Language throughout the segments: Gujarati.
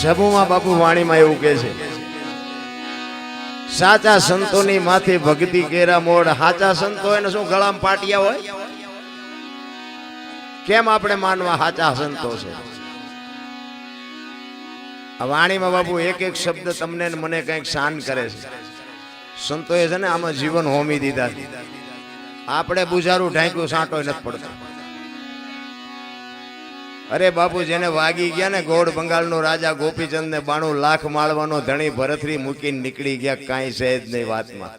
જબુમાં બાપુ વાણીમાં એવું કહે છે, સાચા સંતોની માથે ભક્તિ કેરા મોડ. સાચા સંતો એને શું ગળામાં પાટિયા હોય? કેમ આપણે માનવા સાચા સંતો છે? આ વાણીમાં બાપુ એક એક શબ્દ તમને ને મને કંઈક શાન કરે છે. સંતોએ છે ને આમાં જીવન હોમી દીધા. આપણે બુજારું ઢાંક્યું સાંટો નથી પડતો. અરે બાપુ જેને વાગી ગયા ને ગોળ બંગાળનો રાજા ગોપીચંદ ને 92 લાખ માળવાનો ધણી ભરતરી મૂકીને નીકળી ગયા, કાંઈ છે જ નહીં વાતમાં.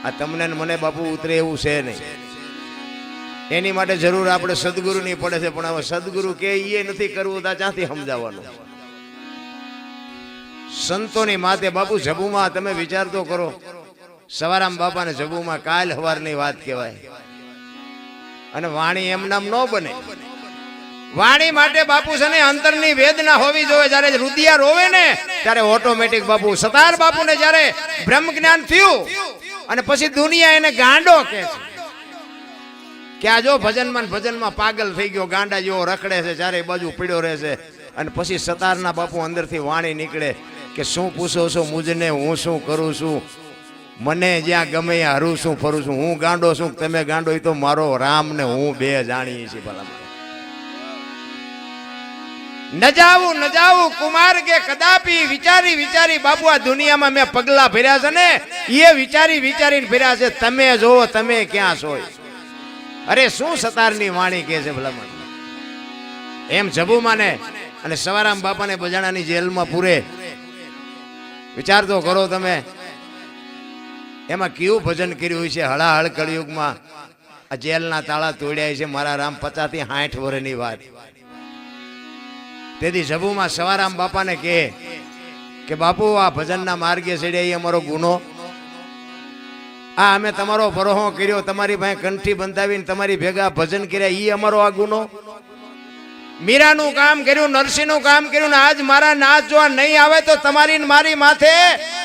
આ તમને ને મને બાપુ ઉતરે એવું છે નહીં. એની માટે જરૂર આપણે સદગુરુની પડે છે, પણ હવે સદગુરુ કે એ નથી કરવું તો ક્યાંથી સમજાવવાનું? સંતોની માથે બાપુ જબુમાં તમે વિચાર તો કરો. સવારામ બાપાને જબુમાં કાલ હવારની વાત કહેવાય, અને વાણી એમ નામ ન બને. વાણી માટે બાપુ છે ને અંતરની વેદના હોવી જોઈએ. જ્યારે રુદિયા રોવે ને ત્યારે ઓટોમેટિક બાપુ સતાર બાપુને જ્યારે બ્રહ્મ જ્ઞાન થયું અને પછી દુનિયા એને ગાંડો કહે છે કે આ જો ભજનમાં પાગલ થઈ ગયો, ગાંડા જેવો રખડે છે, ચારે બાજુ પીડ્યો રહે છે. અને પછી સતારના બાપુ અંદરથી વાણી નીકળે કે શું પૂછો છો મુજને, હું શું કરું છું, મને જ્યાં ગમે ત્યાં હરું છું ફરું છું, હું ગાંડો છું તમે ગાંડો, એ તો મારો રામ ને હું બે જાણીએ છીએ. ભલા ન જાવું કુમાર કે કદાપી. વિચારી વિચારી બાપુ આ દુનિયામાં મેં પગલા ફેર્યા છે ને, એ વિચારી વિચારીને ફેર્યા છે. તમે જોવો તમે ક્યાં છો? અરે શું સતારની વાણી કહે છે ભલામણ. એમ જબુમાં ને અને સવારામ બાપાને બજાણાની જેલમાં પૂરે. વિચાર તો કરો તમે, એમાં કેવું ભજન કર્યું છે. હળાહળ કળિયુગમાં આ જેલના તાળા તોડ્યા છે. મારા રામ 50 થી 60 વર્ષની વાત. તેથી જબુમાં સવારામ બાપાને કહે કે બાપુ આ ભજનના માર્ગે ચડ્યા એ અમારો ગુનો. આ અમે તમારો ભરોહો કર્યો, તમારી પાસે કંઠી બંધાવીને તમારી ભેગા ભજન કર્યા, એ અમારો આ ગુનો. મીરાનું કામ કર્યું, નરસિંહનું કામ કર્યું, ને આજ મારા નાચ જો નહીં આવે તો તમારી મારી માથે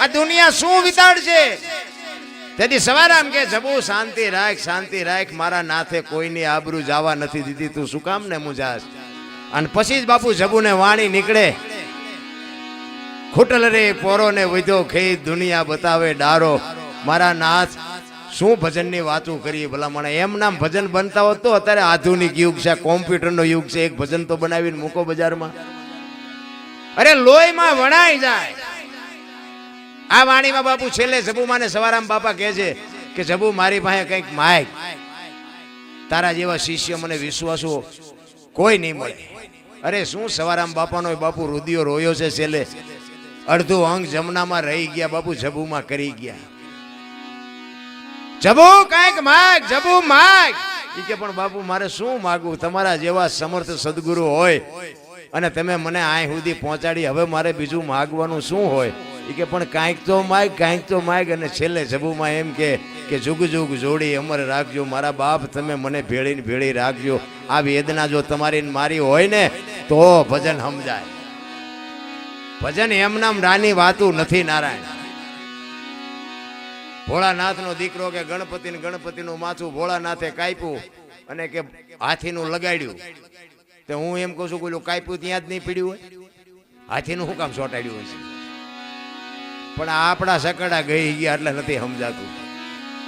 આ દુનિયા શું વિતાડશે? તેથી સવારામ કે જબુ શાંતિ રાખ, મારા નાથે કોઈની આબરૂ જવા નથી દીધી, તું શું કામ ને મુજાસ? અને પછી જ બાપુ જબુને વાણી નીકળે, ખૂટલ રે પોરો ને વધ્યો ખેઈ, દુનિયા બતાવે ડારો. મારા નાથ શું ભજનની વાતો કરીએ ભલામણ. એમ નામ ભજન બનતા હોત તો અત્યારે આધુનિક યુગ છે, કોમ્પ્યુટરનો યુગ છે. એક ભજન તો બનાવીને મૂકો બજારમાં, અરે લોહીમાં વણાઈ જાય. આ વાણીમાં બાપુ છેલ્લે જબુમાને સવારામ બાપા કહે છે કે જબુ મારી પાસે કંઈક માગ, તારા જેવા શિષ્ય મને વિશ્વાસો કોઈ નહીં મળે. અરે શું સવારામ બાપાનો બાપુ રુદિયો રોયો છે. છેલ્લે અડધું અંગ જમનામાં રહી ગયા બાપુ, જબુમાં કરી ગયા. જબુ કઈક માગ, જબુ માગ. ઈ કે પણ બાપુ મારે શું માગવું? તમારા જેવા સમર્થ સદગુરુ હોય અને તમે મને આય સુધી પહોંચાડી, હવે મારે બીજું માગવાનું શું હોય? ઈ કે પણ કાંઈક તો માગ. અને છેલ્લે જબુમાં એમ કે જુગ જુગ જોડી અમર રાખજો. મારા બાપ તમે મને ભેળી રાખજો. આ વેદના જો તમારી મારી હોય ને તો ભજન સમજાય. ભજન એમ નામ રાની વાતું નથી. નારાયણ ભોળાનાથનો દીકરો કે ગણપતિનું માથું ભોળાનાથે કાપ્યું અને કે હાથીનું લગાડ્યું. તો હું એમ કહું છું કોઈ કાપ્યું ત્યાં જ નહીં પીડ્યું હોય? હાથીનું શું કામ ચોંટાડ્યું હોય છે? પણ આપણા સકડા ગઈ ગયા એટલે નથી સમજાતું.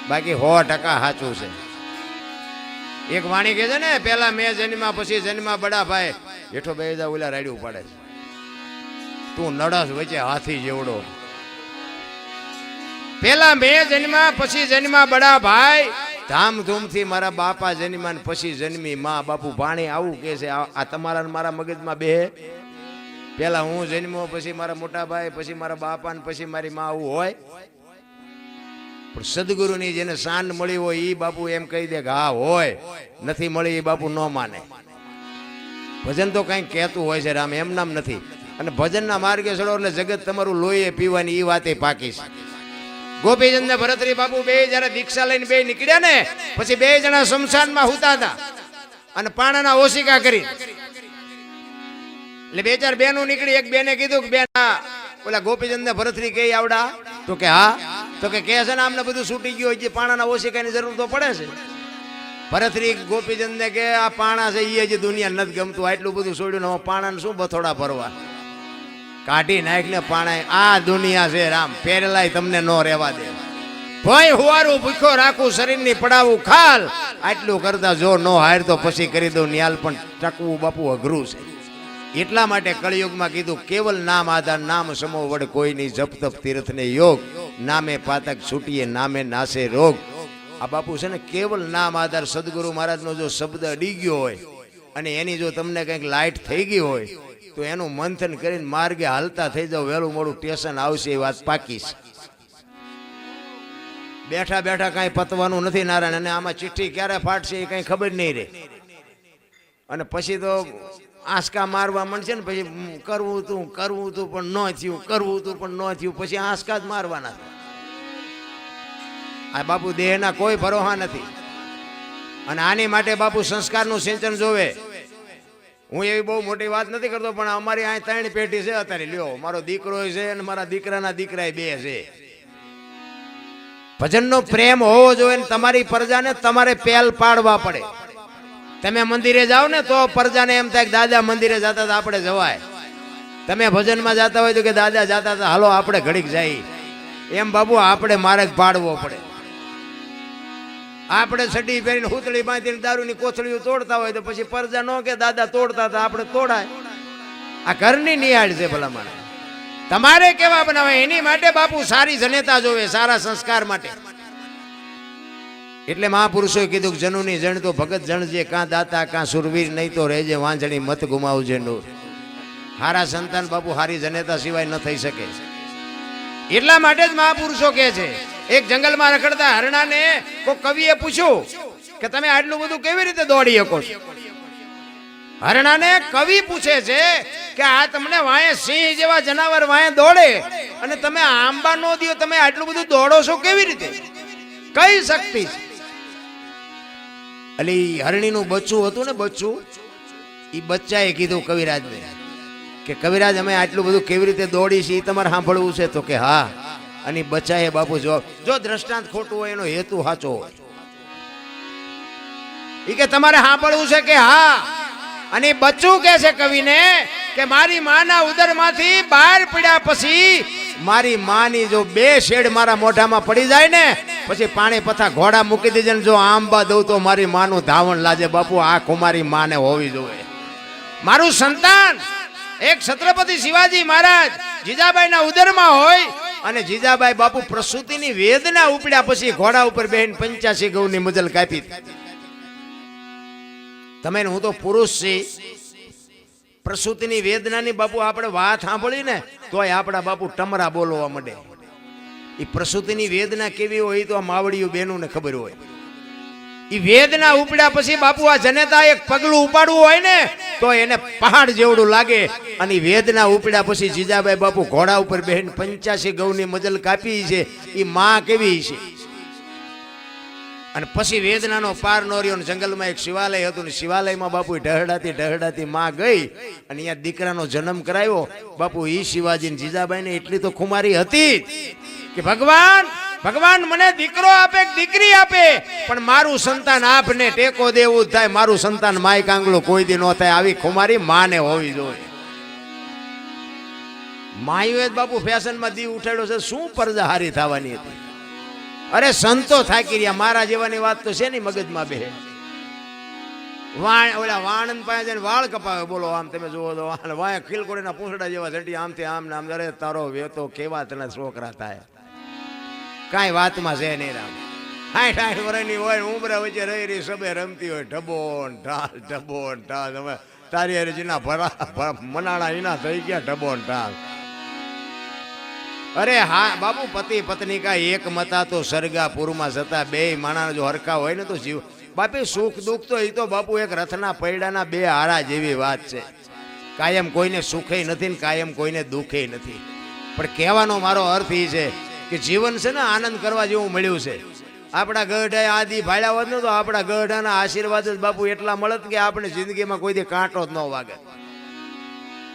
બાકી 100% સાચું છે. એક વાણી કે છે ને, પેલા મેં જન્મા પછી જન્મા બડા ભાઈ, હેઠો બેજા ઓલા રાડ્યું પાડે છે. તું નડસ વચ્ચે હાથી જેવડો. પેલા મેં જન્મા પછી જન્મા બડા ભાઈ, ધામધૂમથી મારા બાપા જન્મા પછી જન્મી માં. બાપુ પાણી આવું કે છે. આ તમારા મારા મગજમાં બે. પેલા હું જન્મો પછી મારા મોટા ભાઈ, પછી મારા બાપા ને પછી મારી માં, આવું હોય? પણ સદગુરુની જેને શાન મળી હોય એ બાપુ એમ કહી દે કે હા હોય. નથી મળી એ બાપુ ન માને. ભજન તો કઈક કહેતું હોય છે રામ, એમ નામ નથી. અને ભજનના માર્ગે ચડો એટલે જગત તમારું લોહી પીવાની એ વાતે પાકી છે. ગોપીચંદ ને ભરતરી બાપુ બે જયારે દીક્ષા લઈને બે નીકળ્યા ને, પછી બે જણા શમશાનમાં હુતા હતા અને પાણાના ઓશિકા કરી. એટલે 2-4 બેનું નીકળી. એક બેને કીધું કે બેન ઓલા ગોપીચંદ ને ભરતરી કે આવડા? તો કે હા. તો કે છે ને આમને બધું છૂટી ગયું, હજી પાણાના ઓશિકાની જરૂર તો પડે છે. ભરતરી ગોપીચંદ ને કે આ પાણા છે એ જે દુનિયા નથી ગમતું, આટલું બધું છોડ્યું ને પાણાને શું બથોડા ભરવા? કાઢી નાખને પાણાય આ દુનિયા છે રામ પેરેલાય તમને નો રહેવા દે ભોય હુવારું ભૂખ્યો રાખું શરીરની પડાવું ખાલ આટલું કરતા જો નો હાર તો પછી કરી દઉં ન્યાલ પણ ટકવું બાપુ અઘરું છે એટલા માટે કળિયુગમાં કીધું કેવલ નામ આધાર નામ સમો વડ કોઈની જપ તપ તીર્થને યોગ નામે પાતક છૂટીએ નામે નાશે રોગ આ બાપુ છે ને કેવલ નામ આધાર સદગુરુ મહારાજનો જો શબ્દ અડી ગયો હોય અને એની જો તમને કંઈક લાઈટ થઈ ગઈ હોય તો એનું મંથન કરીને માર્ગે હાલતા થઈ જાવ વહેલું મોડું સ્ટેશન આવશે એ વાત પાકી છે બેઠા બેઠા કાંઈ પતવાનું નથી નારાયણ અને આમાં ચિઠ્ઠી ક્યારે ફાટશે એ કંઈ ખબર નહીં રહે અને પછી તો આંસકા મારવા માંડશે ને પછી કરવું તું પણ ન થયું કરવું તું પણ ન થયું પછી આંસકા જ મારવાના આ બાપુ દેહના કોઈ ભરોહા નથી અને આની માટે બાપુ સંસ્કારનું સિંચન જોવે હું એવી બહુ મોટી વાત નથી કરતો પણ અમારી અહીં 3 પેઢી છે અત્યારે લ્યો મારો દીકરો છે અને મારા દીકરાના દીકરા 2 છે ભજનનો પ્રેમ હોવો જોઈએ ને તમારી પ્રજાને તમારે પહેલ પાડવા પડે તમે મંદિરે જાઓ ને તો પ્રજાને એમ થાય કે દાદા મંદિરે જતા હતા આપણે જવાય તમે ભજનમાં જતા હોય તો કે દાદા જતા હતા હાલો આપણે ઘડીક જઈએ એમ બાબુ આપણે માર્ગ પાડવો પડે આપણે સડી પહેરીને હુતળી બાંધીને દારૂની કોથળીઓ તોડતા હોય તો પછી પ્રજા નો કે દાદા તોડતા હતા આપણે તોડાય આ ઘરની નિહાળ છે ભલામણ તમારે કેવા બનાવે એની માટે બાપુ સારી જનેતા જોવે સારા સંસ્કાર માટે એટલે મહાપુરુષોએ કીધું કે જનુની જણ તો ભગત જણજે કાં દાતા કાં સુરવીર નહીં તો રહેજે વાંજણી મત ગુમાવજે નૂર હારા સંતાન બાપુ હારી જનેતા સિવાય ન થઈ શકે એટલા માટે જ મહાપુરુષો કહે છે એક જંગલમાં રખડતા હરણાને કોઈ કવિએ પૂછ્યું કે તમે આટલું બધું કેવી રીતે દોડી શકો છો હરણાને કવિ પૂછે છે કે આ તમને વાંહે સિંહ જેવા જનાવર વાંહે દોડે અને તમે આંબા નો દિયો તમે આટલું બધું દોડો છો કેવી રીતે કઈ શક્તિ છે અલી હરણીનું બચ્ચું હતું ને બચ્ચું એ બચ્ચાએ કીધું કવિરાજને કે કવિરાજ અમે આટલું બધું કેવી રીતે દોડી છે એ તમારે સાંભળવું છે તો કે હા અને બચ્ચાએ બાપુ જો દ્રષ્ટાંત ખોટું હોય એનો હેતુ સાચો હોય એ કે તમારે સાંભળવું છે કે હા અને બચ્ચું કે છે કવિને કે મારી માના ઉદરમાંથી બહાર પડ્યા પછી મારી માની જો 2 શેડ મારા મોઢામાં પડી જાય ને પછી પાણી પથા ઘોડા મૂકી દેજે ને જો આંબા દઉં તો મારી માનું ધાવણ લાજે બાપુ આ કુમારી માને હોવી જોઈએ મારું સંતાન એક છત્રપતિ શિવાજી મહારાજ જીજાબાઈના ઉદરમાં હોય અને જીજાબાઈ બાપુ પ્રસૂતિની વેદના ઉપડ્યા પછી ઘોડા ઉપર બેહીને 85 ગૌની મજલ કાપી તમે હું તો પુરુષ છી પ્રસૂતિની વેદનાની બાપુ આપણે વાત સાંભળી ને તોય આપણા બાપુ ટમરા બોલવા માંડે એ પ્રસૂતિની વેદના કેવી હોય તો આ માવડીઓ બહેનોને ખબર હોય એ વેદના ઉપડ્યા પછી બાપુ આ જનેતા એક પગલું ઉપાડવું હોય ને તો એને પહાડ જેવડું લાગે અને વેદના ઉપડ્યા પછી જીજાબાઈ બાપુ ઘોડા ઉપર બેહીને 85 ગૌની મજલ કાપી છે એ માં કેવી છે અને પછી વેદનાનો પાર નો રહ્યો ને જંગલમાં એક શિવાલય હતું ને શિવાલયમાં બાપુ ઢહડાતી માં ગઈ અને અહીંયા દીકરાનો જન્મ કરાવ્યો બાપુ ઈ શિવાજી ને જીજાબાઈ ને એટલી તો ખુમારી હતી કે ભગવાન મને દીકરો આપે દીકરી આપે પણ મારું સંતાન આપને ટેકો દેવું થાય મારું સંતાન માય કાંગલો કોઈ દી ન થાય આવી ખુમારી માને હોવી જોઈએ માયુએ બાપુ ફેશનમાં દી ઉઠાડ્યો છે શું પરજા હારી થવાની હતી અરે સંતો થાકી રહ્યા મારા જેવાની વાત તો છે ને મગજમાં બે ઓલા વાણંદ પાસે જઈને વાળ કપાવે બોલો આમ તમે જુઓ તો વાય ખીલકોડીના પૂંછડા જેવા ઝટી આમથી આમ ને આમ અરે તારો વેતો કેવા તને છોકરા થાય કાંઈ વાતમાં છે નહીં રામ 60 વર્ષની હોય ઉમરા વચ્ચે રહી સબે રમતી હોય ઢબો ઢાલ હવે તારી હારે જીના ભરા મનાણા એના થઈ ગયા ઢબો ઢાલ અરે હા બાપુ પતિ પત્ની કા એક મતા તો સરગાપુરમાં જતા 2 માણા જો હરખા હોય ને તો જીવ બાપી સુખ દુઃખ તો એ તો બાપુ એક રથના પૈડાના 2 હારા જેવી વાત છે કાયમ કોઈને સુખે નથી ને કાયમ કોઈને દુઃખે નથી પણ કહેવાનો મારો અર્થ એ છે કે જીવન છે ને આનંદ કરવા જેવું મળ્યું છે આપણા ગઢાએ આદિ ભાડ્યા હોત ને તો આપણા ગઢાના આશીર્વાદ જ બાપુ એટલા મળત કે આપણે જિંદગીમાં કોઈ દી કાંટો જ ન વાગે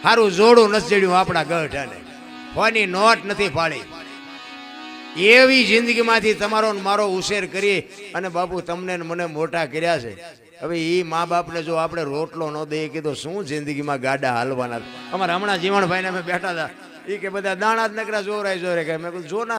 સારું જોડું નથી જડ્યું આપણા ગઢાને ફોની નોટ નથી પાડી એવી જિંદગીમાંથી તમારો મારો ઉછેર કરી અને બાપુ તમને મને મોટા કર્યા છે હવે એ મા બાપને જો આપણે રોટલો ન દઈએ કે તો શું જિંદગીમાં ગાડા હાલવાના. અમારા હમણાં જીવણભાઈને અમે બેઠા હતા, એ કે બધા દાણા જ નકરા જોરાય કે મેં કીધું જો ના